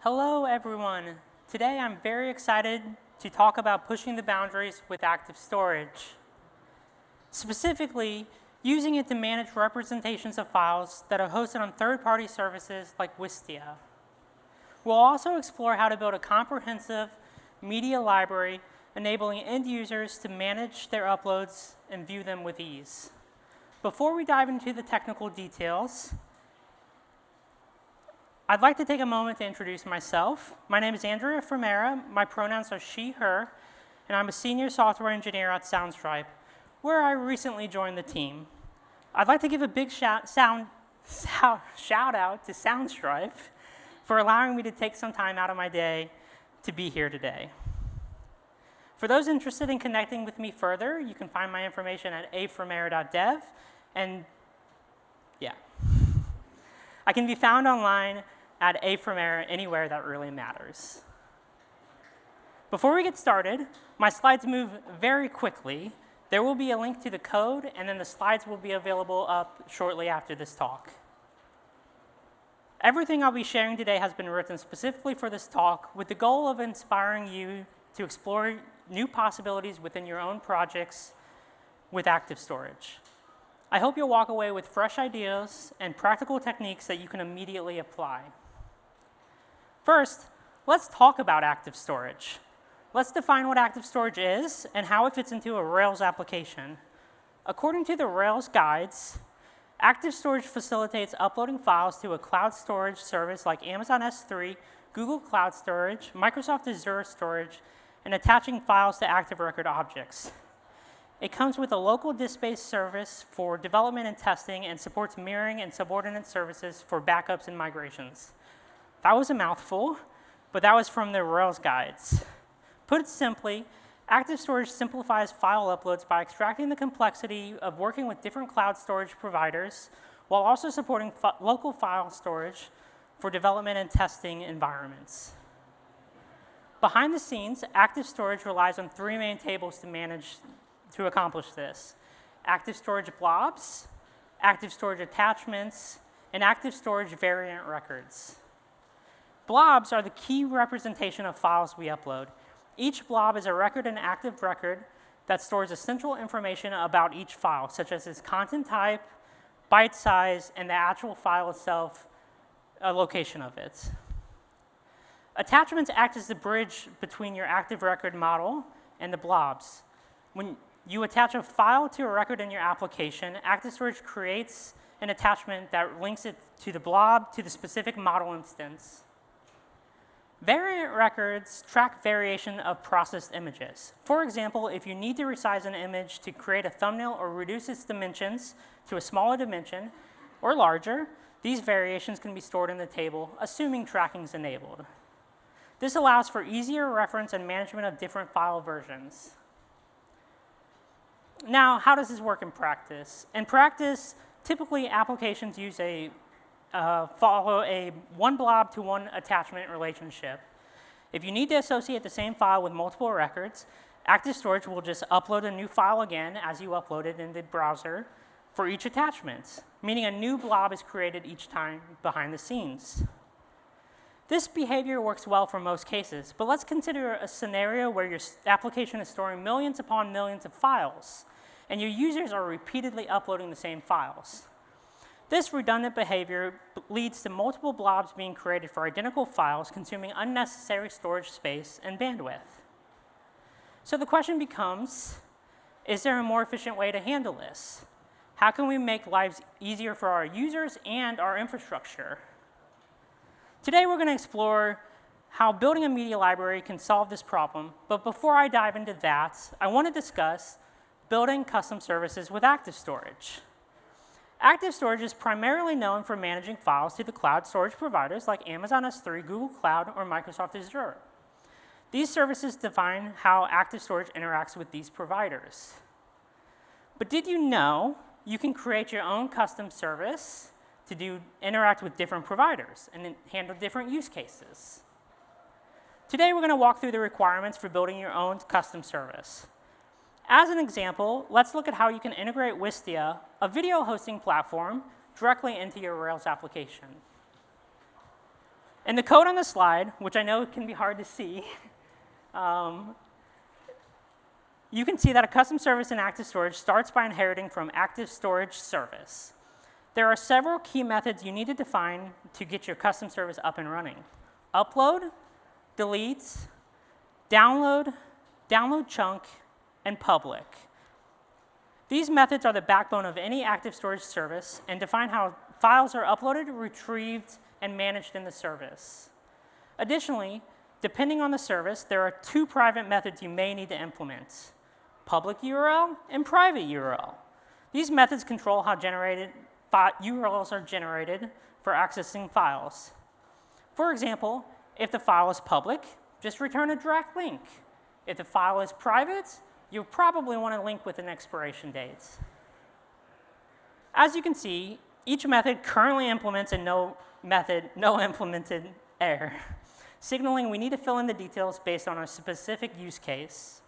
Hello, everyone. Today, I'm very excited to talk about pushing the boundaries with ActiveStorage. Specifically, using it to manage representations of files that are hosted on third-party services like Wistia. We'll also explore how to build a comprehensive media library enabling end users to manage their uploads and view them with ease. Before we dive into the technical details, I'd like to take a moment to introduce myself. My name is Andrea Fomera. My pronouns are she, her, and I'm a senior software engineer at Soundstripe, where I recently joined the team. I'd like to give a big shout out to Soundstripe for allowing me to take some time out of my day to be here today. For those interested in connecting with me further, you can find my information at afomera.dev, and yeah. I can be found online at afomera anywhere that really matters. Before we get started, my slides move very quickly. There will be a link to the code, and then the slides will be available up shortly after this talk. Everything I'll be sharing today has been written specifically for this talk with the goal of inspiring you to explore new possibilities within your own projects with ActiveStorage. I hope you'll walk away with fresh ideas and practical techniques that you can immediately apply. First, let's talk about ActiveStorage. Let's define what ActiveStorage is and how it fits into a Rails application. According to the Rails guides, ActiveStorage facilitates uploading files to a cloud storage service like Amazon S3, Google Cloud Storage, Microsoft Azure Storage, and attaching files to Active Record objects. It comes with a local disk-based service for development and testing and supports mirroring and subordinate services for backups and migrations. That was a mouthful, but that was from the Rails guides. Put simply, ActiveStorage simplifies file uploads by extracting the complexity of working with different cloud storage providers while also supporting local file storage for development and testing environments. Behind the scenes, ActiveStorage relies on three main tables to accomplish this: ActiveStorage blobs, ActiveStorage attachments, and ActiveStorage variant records. Blobs are the key representation of files we upload. Each blob is a record in Active Record that stores essential information about each file, such as its content type, byte size, and the actual file itself, a location of it. Attachments act as the bridge between your Active Record model and the blobs. When you attach a file to a record in your application, ActiveStorage creates an attachment that links it to the blob to the specific model instance. Variant records track variation of processed images. For example, if you need to resize an image to create a thumbnail or reduce its dimensions to a smaller dimension or larger, these variations can be stored in the table, assuming tracking is enabled. This allows for easier reference and management of different file versions. Now, how does this work in practice? In practice, typically applications use follow a one blob to one attachment relationship. If you need to associate the same file with multiple records, ActiveStorage will just upload a new file again as you upload it in the browser for each attachment, meaning a new blob is created each time behind the scenes. This behavior works well for most cases, but let's consider a scenario where your application is storing millions upon millions of files, and your users are repeatedly uploading the same files. This redundant behavior leads to multiple blobs being created for identical files, consuming unnecessary storage space and bandwidth. So the question becomes, is there a more efficient way to handle this? How can we make lives easier for our users and our infrastructure? Today, we're going to explore how building a media library can solve this problem. But before I dive into that, I want to discuss building custom services with ActiveStorage. ActiveStorage is primarily known for managing files to the cloud storage providers like Amazon S3, Google Cloud, or Microsoft Azure. These services define how ActiveStorage interacts with these providers. But did you know you can create your own custom service to interact with different providers and handle different use cases? Today, we're going to walk through the requirements for building your own custom service. As an example, let's look at how you can integrate Wistia, a video hosting platform, directly into your Rails application. In the code on the slide, which I know can be hard to see, you can see that a custom service in ActiveStorage starts by inheriting from ActiveStorage service. There are several key methods you need to define to get your custom service up and running: upload, delete, download, download chunk, and public. These methods are the backbone of any ActiveStorage service and define how files are uploaded, retrieved, and managed in the service. Additionally, depending on the service, there are two private methods you may need to implement: public URL and private URL. These methods control how URLs are generated for accessing files. For example, if the file is public, just return a direct link. If the file is private, you'll probably want to link with an expiration date. As you can see, each method currently implements a no implemented error, signaling we need to fill in the details based on a specific use case.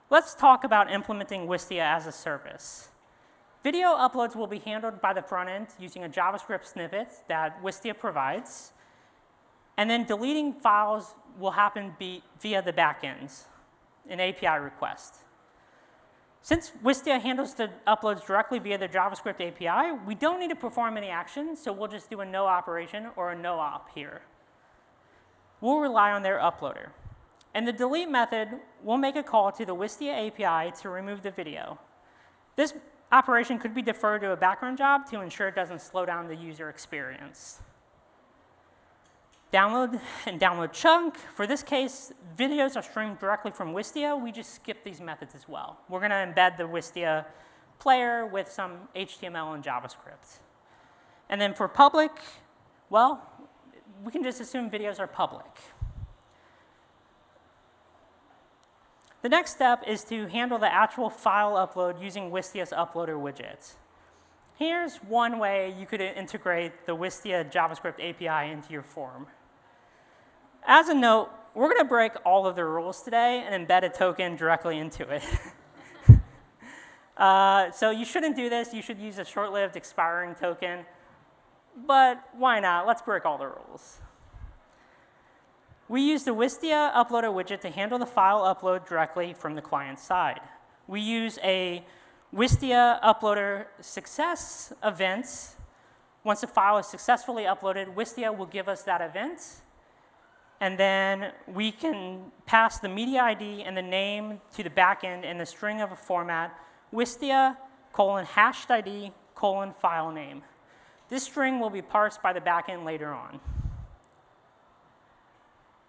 Let's talk about implementing Wistia as a service. Video uploads will be handled by the front end using a JavaScript snippet that Wistia provides, and then deleting files will happen via the back end, an API request. Since Wistia handles the uploads directly via the JavaScript API, we don't need to perform any action, so we'll just do a no operation or a no op here. We'll rely on their uploader. And the delete method will make a call to the Wistia API to remove the video. This operation could be deferred to a background job to ensure it doesn't slow down the user experience. Download and download chunk. For this case, videos are streamed directly from Wistia. We just skip these methods as well. We're going to embed the Wistia player with some HTML and JavaScript. And then for public, well, we can just assume videos are public. The next step is to handle the actual file upload using Wistia's uploader widget. Here's one way you could integrate the Wistia JavaScript API into your form. As a note, we're going to break all of the rules today and embed a token directly into it. So you shouldn't do this. You should use a short-lived expiring token. But why not? Let's break all the rules. We use the Wistia uploader widget to handle the file upload directly from the client side. We use a Wistia uploader success event. Once the file is successfully uploaded, Wistia will give us that event. And then we can pass the media ID and the name to the backend in the string of a format, Wistia : hashed ID : file name. This string will be parsed by the backend later on.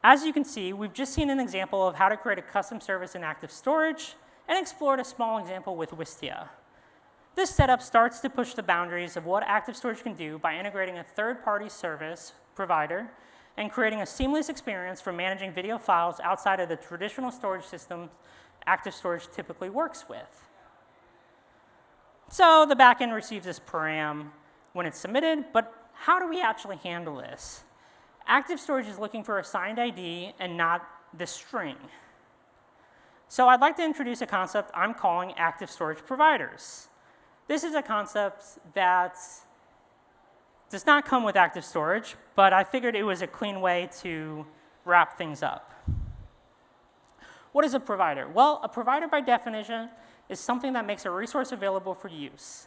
As you can see, we've just seen an example of how to create a custom service in ActiveStorage and explored a small example with Wistia. This setup starts to push the boundaries of what ActiveStorage can do by integrating a third-party service provider and creating a seamless experience for managing video files outside of the traditional storage systems ActiveStorage typically works with. So the backend receives this param when it's submitted, but how do we actually handle this? ActiveStorage is looking for a signed ID and not the string. So I'd like to introduce a concept I'm calling ActiveStorage providers. This is a concept that does not come with ActiveStorage, but I figured it was a clean way to wrap things up. What is a provider? Well, a provider by definition is something that makes a resource available for use.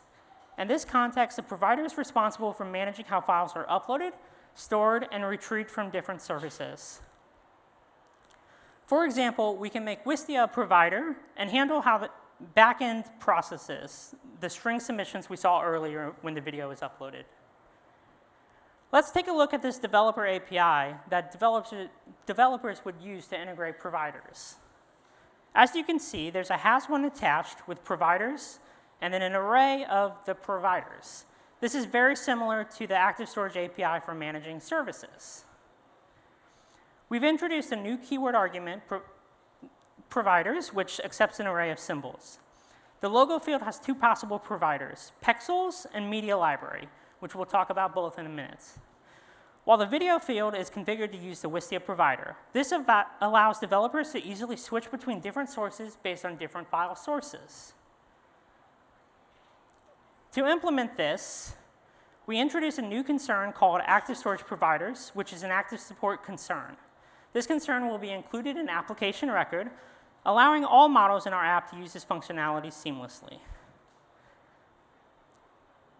In this context, a provider is responsible for managing how files are uploaded, stored, and retrieved from different services. For example, we can make Wistia a provider and handle how the backend processes the string submissions we saw earlier when the video was uploaded. Let's take a look at this developer API that developers would use to integrate providers. As you can see, there's a has1 attached with providers and then an array of the providers. This is very similar to the ActiveStorage API for managing services. We've introduced a new keyword argument, providers, which accepts an array of symbols. The logo field has two possible providers, pixels and media library, which we'll talk about both in a minute. While the video field is configured to use the Wistia provider, this allows developers to easily switch between different sources based on different file sources. To implement this, we introduce a new concern called ActiveStorage Providers, which is an active support concern. This concern will be included in application record, allowing all models in our app to use this functionality seamlessly.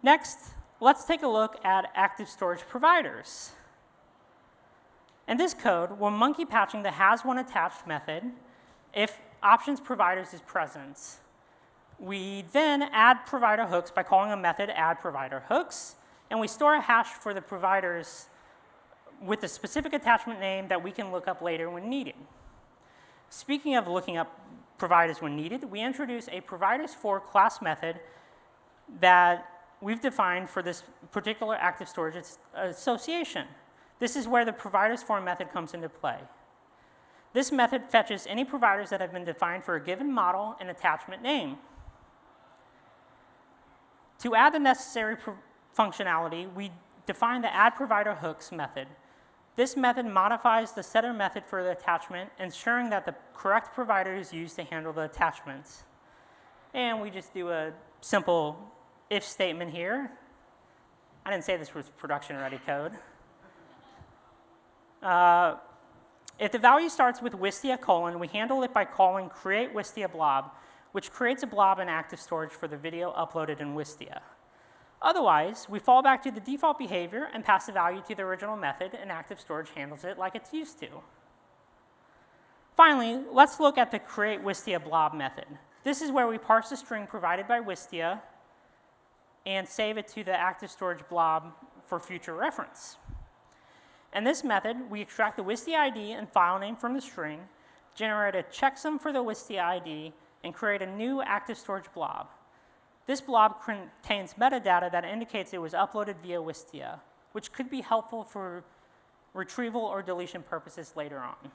Next, let's take a look at ActiveStorage Providers. In this code, we're monkey patching the hasOneAttached method if options providers is present. We then add provider hooks by calling a method addProviderHooks, and we store a hash for the providers with a specific attachment name that we can look up later when needed. Speaking of looking up providers when needed, we introduce a providers4 class method that we've defined for this particular ActiveStorage association. This is where the providers4 method comes into play. This method fetches any providers that have been defined for a given model and attachment name. To add the necessary functionality, we define the addProviderHooks method. This method modifies the setter method for the attachment, ensuring that the correct provider is used to handle the attachments. And we just do a simple if statement here. I didn't say this was production-ready code. If the value starts with Wistia : we handle it by calling create Wistia blob, which creates a blob in ActiveStorage for the video uploaded in Wistia. Otherwise, we fall back to the default behavior and pass the value to the original method, and ActiveStorage handles it like it's used to. Finally, let's look at the create Wistia blob method. This is where we parse the string provided by Wistia and save it to the ActiveStorage blob for future reference. In this method, we extract the Wistia ID and file name from the string, generate a checksum for the Wistia ID, and create a new ActiveStorage blob. This blob contains metadata that indicates it was uploaded via Wistia, which could be helpful for retrieval or deletion purposes later on.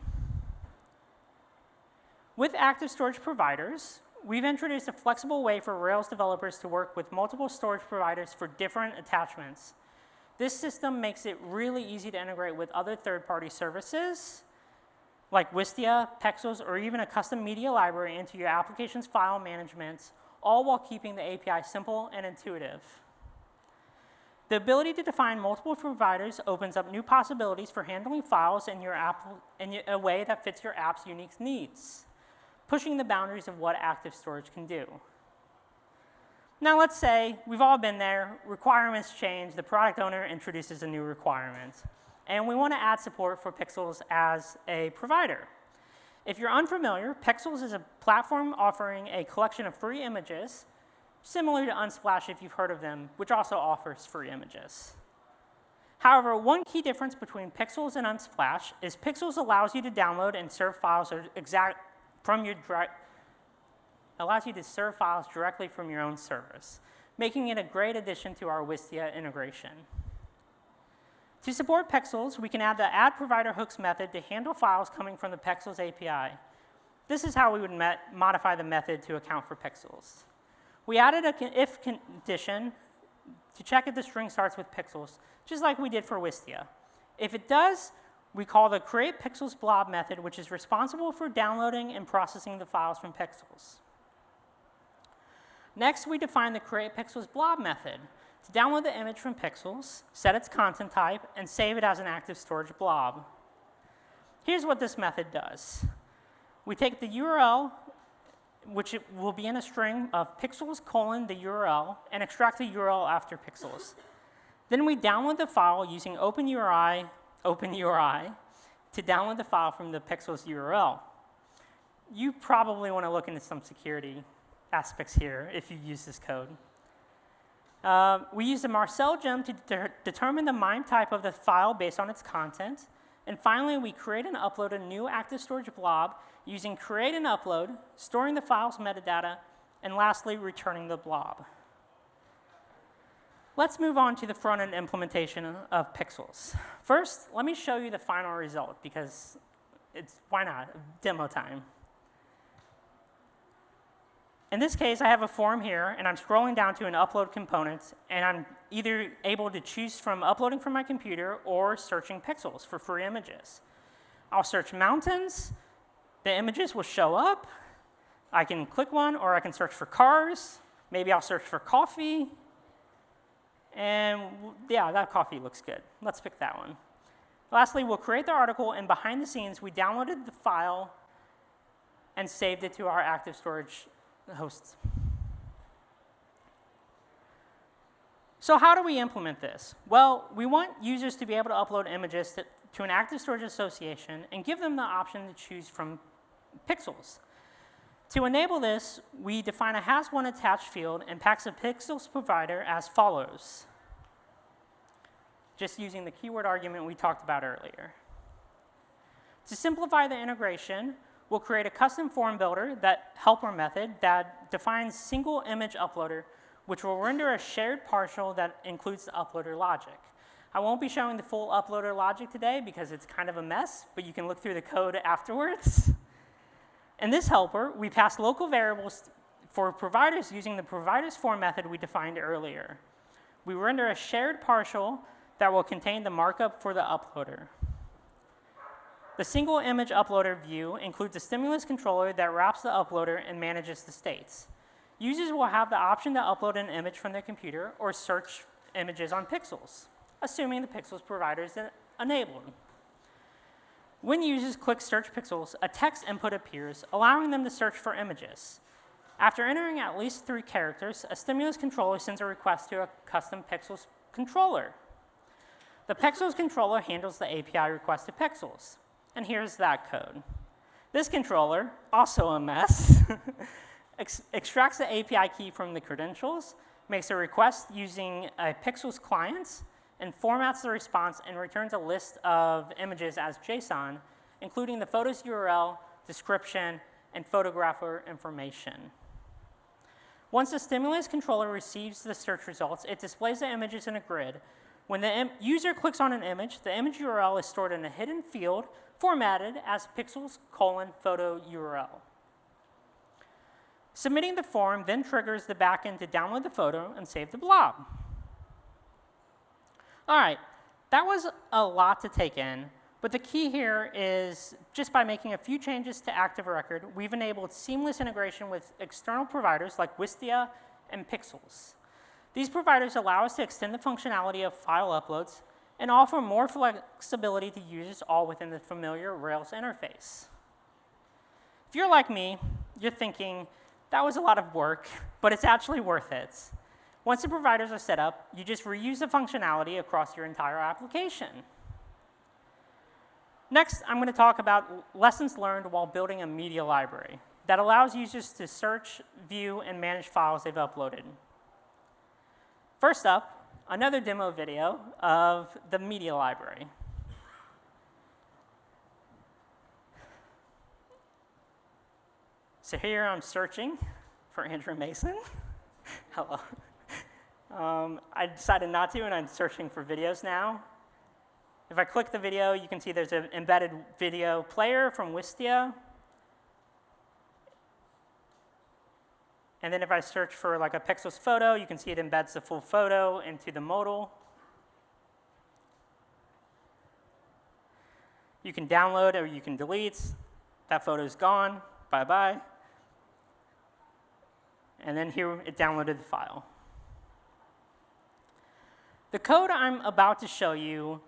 With ActiveStorage Providers, we've introduced a flexible way for Rails developers to work with multiple storage providers for different attachments. This system makes it really easy to integrate with other third-party services, like Wistia, Pexels, or even a custom media library into your application's file management, all while keeping the API simple and intuitive. The ability to define multiple providers opens up new possibilities for handling files in your app in a way that fits your app's unique needs, pushing the boundaries of what ActiveStorage can do. Now let's say we've all been there, requirements change, the product owner introduces a new requirement, and we want to add support for Pexels as a provider. If you're unfamiliar, Pexels is a platform offering a collection of free images, similar to Unsplash if you've heard of them, which also offers free images. However, one key difference between Pexels and Unsplash is Pexels allows you to download and serve files directly from your own service, making it a great addition to our Wistia integration. To support Pexels, we can add the addProviderHooks method to handle files coming from the Pexels API. This is how we would modify the method to account for Pexels. We added an if condition to check if the string starts with Pexels, just like we did for Wistia. If it does, we call the createPexels blob method, which is responsible for downloading and processing the files from Pexels. Next, we define the createPexels blob method to download the image from Pexels, set its content type, and save it as an ActiveStorage blob. Here's what this method does. We take the URL, which will be in a string of Pexels : the URL, and extract the URL after Pexels. Then we download the file using OpenURI to download the file from the Pexels URL. You probably want to look into some security aspects here if you use this code. We use the Marcel gem to determine the MIME type of the file based on its content. And finally, we create and upload a new ActiveStorage blob using create and upload, storing the file's metadata, and lastly, returning the blob. Let's move on to the front-end implementation of Pexels. First, let me show you the final result because why not, demo time. In this case, I have a form here, and I'm scrolling down to an upload component, and I'm either able to choose from uploading from my computer or searching Pexels for free images. I'll search mountains, the images will show up, I can click one, or I can search for cars, maybe I'll search for coffee, And yeah, that coffee looks good. Let's pick that one. Lastly, we'll create the article, and behind the scenes, we downloaded the file and saved it to our ActiveStorage hosts. So how do we implement this? Well, we want users to be able to upload images to an ActiveStorage association and give them the option to choose from pixels. To enable this, we define a has1 attached field and pass a pixels provider as follows, just using the keyword argument we talked about earlier. To simplify the integration, we'll create a custom form builder, that helper method, that defines single image uploader, which will render a shared partial that includes the uploader logic. I won't be showing the full uploader logic today because it's kind of a mess, but you can look through the code afterwards. In this helper, we pass local variables for providers using the providers form method we defined earlier. We render a shared partial that will contain the markup for the uploader. The single image uploader view includes a stimulus controller that wraps the uploader and manages the states. Users will have the option to upload an image from their computer or search images on Pixels, assuming the Pixels provider is enabled. When users click Search Pixels, a text input appears, allowing them to search for images. After entering at least 3 characters, a stimulus controller sends a request to a custom Pixels controller. The Pixels controller handles the API request to Pixels. And here's that code. This controller, also a mess, extracts the API key from the credentials, makes a request using a Pixels client, and formats the response and returns a list of images as JSON, including the photo's URL, description, and photographer information. Once the stimulus controller receives the search results, it displays the images in a grid. When the user clicks on an image, the image URL is stored in a hidden field formatted as pixels::photo URL. Submitting the form then triggers the backend to download the photo and save the blob. All right, that was a lot to take in, but the key here is just by making a few changes to Active Record, we've enabled seamless integration with external providers like Wistia and Pixels. These providers allow us to extend the functionality of file uploads and offer more flexibility to users, all within the familiar Rails interface. If you're like me, you're thinking, that was a lot of work, but it's actually worth it. Once the providers are set up, you just reuse the functionality across your entire application. Next, I'm going to talk about lessons learned while building a media library that allows users to search, view, and manage files they've uploaded. First up, another demo video of the media library. So here I'm searching for Andrew Mason. Hello. I decided not to, and I'm searching for videos now. If I click the video, you can see there's an embedded video player from Wistia. And then if I search for like a Pixels photo, you can see it embeds the full photo into the modal. You can download or you can delete. That photo's gone. Bye-bye. And then here it downloaded the file. The code I'm about to show you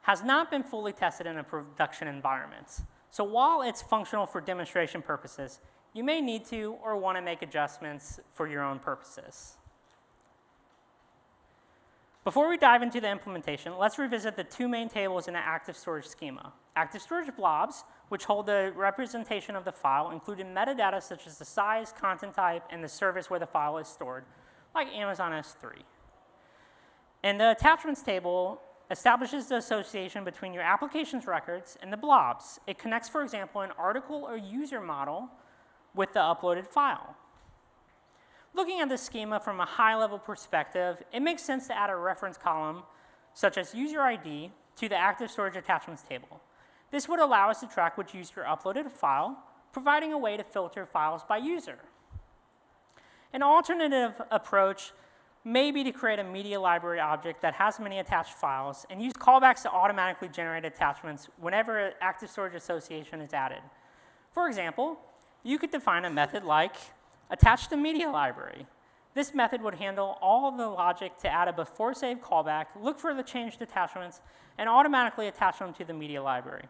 has not been fully tested in a production environment. So while it's functional for demonstration purposes, you may need to or want to make adjustments for your own purposes. Before we dive into the implementation, let's revisit the 2 main tables in the ActiveStorage schema. ActiveStorage blobs, which hold the representation of the file, including metadata such as the size, content type, and the service where the file is stored, like Amazon S3. And the attachments table establishes the association between your application's records and the blobs. It connects, for example, an article or user model with the uploaded file. Looking at this schema from a high-level perspective, it makes sense to add a reference column, such as user ID, to the ActiveStorage attachments table. This would allow us to track which user uploaded a file, providing a way to filter files by user. An alternative approach may be to create a media library object that has many attached files and use callbacks to automatically generate attachments whenever an ActiveStorage association is added. For example, you could define a method like attach to media library. This method would handle all of the logic to add a before save callback, look for the changed attachments, and automatically attach them to the media library.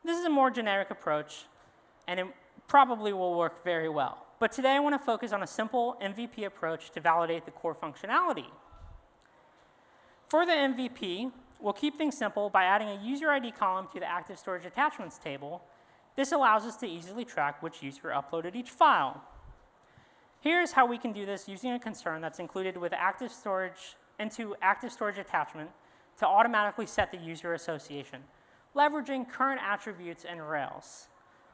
This is a more generic approach, and it probably will work very well. But today I want to focus on a simple MVP approach to validate the core functionality. For the MVP, we'll keep things simple by adding a user ID column to the ActiveStorage attachments table. This allows us to easily track which user uploaded each file. Here's how we can do this using a concern that's included with ActiveStorage into ActiveStorage attachment to automatically set the user association, leveraging current attributes and Rails.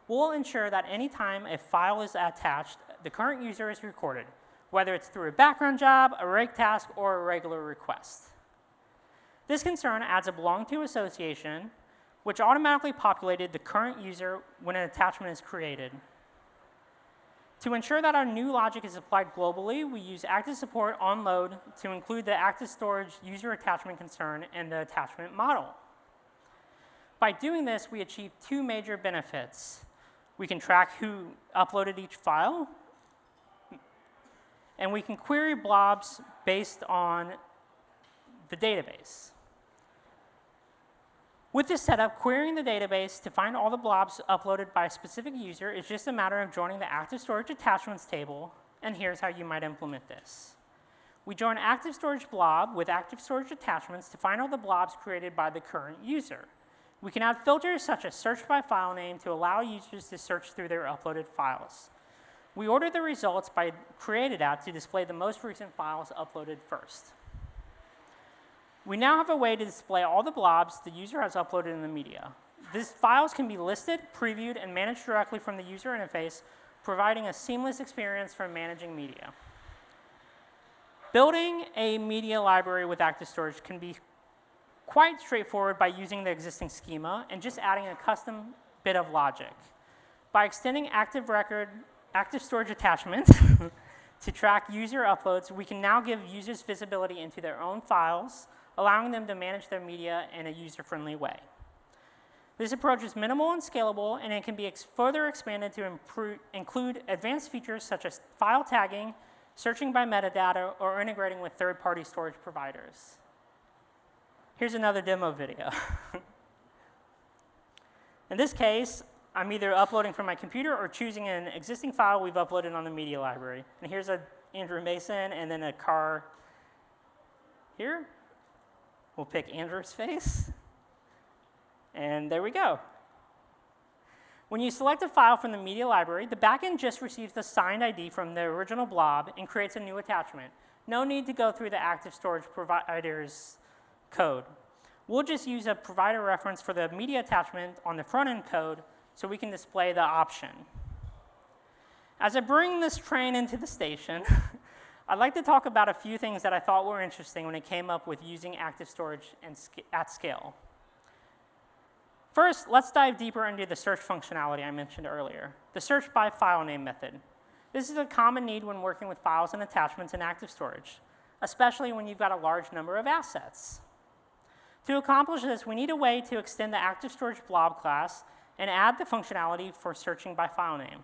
We'll ensure that anytime a file is attached, the current user is recorded, whether it's through a background job, a rake task, or a regular request. This concern adds a belong to association, which automatically populated the current user when an attachment is created. To ensure that our new logic is applied globally, we use active support on load to include the ActiveStorage user attachment concern and the attachment model. By doing this, we achieve two major benefits. We can track who uploaded each file, and we can query blobs based on the database. With this setup, querying the database to find all the blobs uploaded by a specific user is just a matter of joining the ActiveStorage attachments table, and here's how you might implement this. We join ActiveStorage blob with ActiveStorage attachments to find all the blobs created by the current user. We can add filters such as search by file name to allow users to search through their uploaded files. We order the results by created at to display the most recent files uploaded first. We now have a way to display all the blobs the user has uploaded in the media. These files can be listed, previewed, and managed directly from the user interface, providing a seamless experience for managing media. Building a media library with ActiveStorage can be quite straightforward by using the existing schema and just adding a custom bit of logic. By extending ActiveStorage attachment to track user uploads, we can now give users visibility into their own files, allowing them to manage their media in a user-friendly way. This approach is minimal and scalable, and it can be further expanded to include advanced features such as file tagging, searching by metadata, or integrating with third-party storage providers. Here's another demo video. In this case, I'm either uploading from my computer or choosing an existing file we've uploaded on the media library. And here's Andrew Mason and then a car here. We'll pick Andrew's face. And there we go. When you select a file from the media library, the backend just receives the signed ID from the original blob and creates a new attachment. No need to go through the ActiveStorage provider's code. We'll just use a provider reference for the media attachment on the front-end code so we can display the option. As I bring this train into the station, I'd like to talk about a few things that I thought were interesting when it came up with using ActiveStorage at scale. First, let's dive deeper into the search functionality I mentioned earlier, the search by file name method. This is a common need when working with files and attachments in ActiveStorage, especially when you've got a large number of assets. To accomplish this, we need a way to extend the ActiveStorage blob class and add the functionality for searching by file name.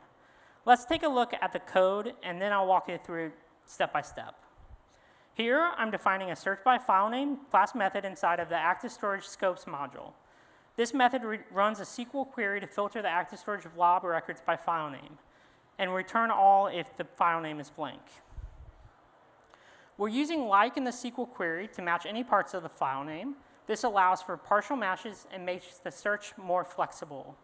Let's take a look at the code, and then I'll walk you through step by step. Here, I'm defining a search by file name class method inside of the ActiveStorage scopes module. This method runs a SQL query to filter the ActiveStorage blob records by file name, and return all if the file name is blank. We're using like in the SQL query to match any parts of the file name. This allows for partial matches and makes the search more flexible.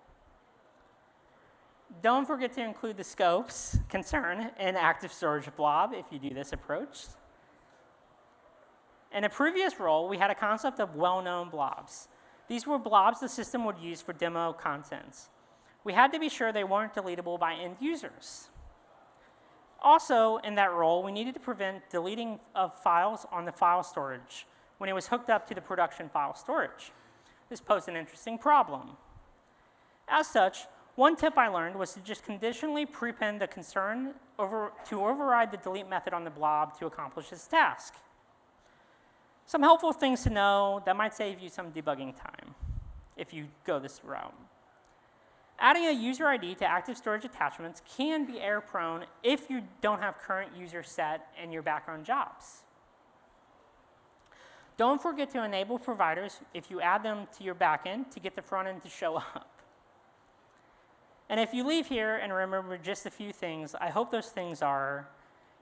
Don't forget to include the scopes concern in ActiveStorage blob if you do this approach. In a previous role, we had a concept of well-known blobs. These were blobs the system would use for demo contents. We had to be sure they weren't deletable by end users. Also, in that role, we needed to prevent deleting of files on the file storage when it was hooked up to the production file storage. This posed an interesting problem. As such, one tip I learned was to just conditionally prepend the concern to override the delete method on the blob to accomplish this task. Some helpful things to know that might save you some debugging time if you go this route. Adding a user ID to ActiveStorage attachments can be error-prone if you don't have current user set in your background jobs. Don't forget to enable providers if you add them to your backend to get the front end to show up. And if you leave here and remember just a few things, I hope those things are,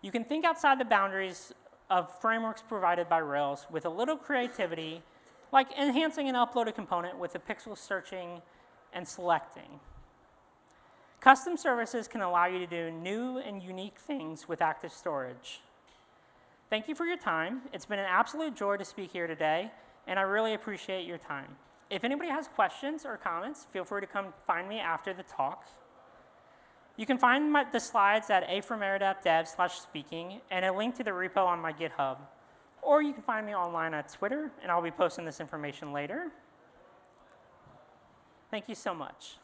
you can think outside the boundaries of frameworks provided by Rails with a little creativity, like enhancing an uploaded component with the pixel searching and selecting. Custom services can allow you to do new and unique things with ActiveStorage. Thank you for your time. It's been an absolute joy to speak here today, and I really appreciate your time. If anybody has questions or comments, feel free to come find me after the talk. You can find the slides at afomera.dev/speaking and a link to the repo on my GitHub. Or you can find me online at Twitter, and I'll be posting this information later. Thank you so much.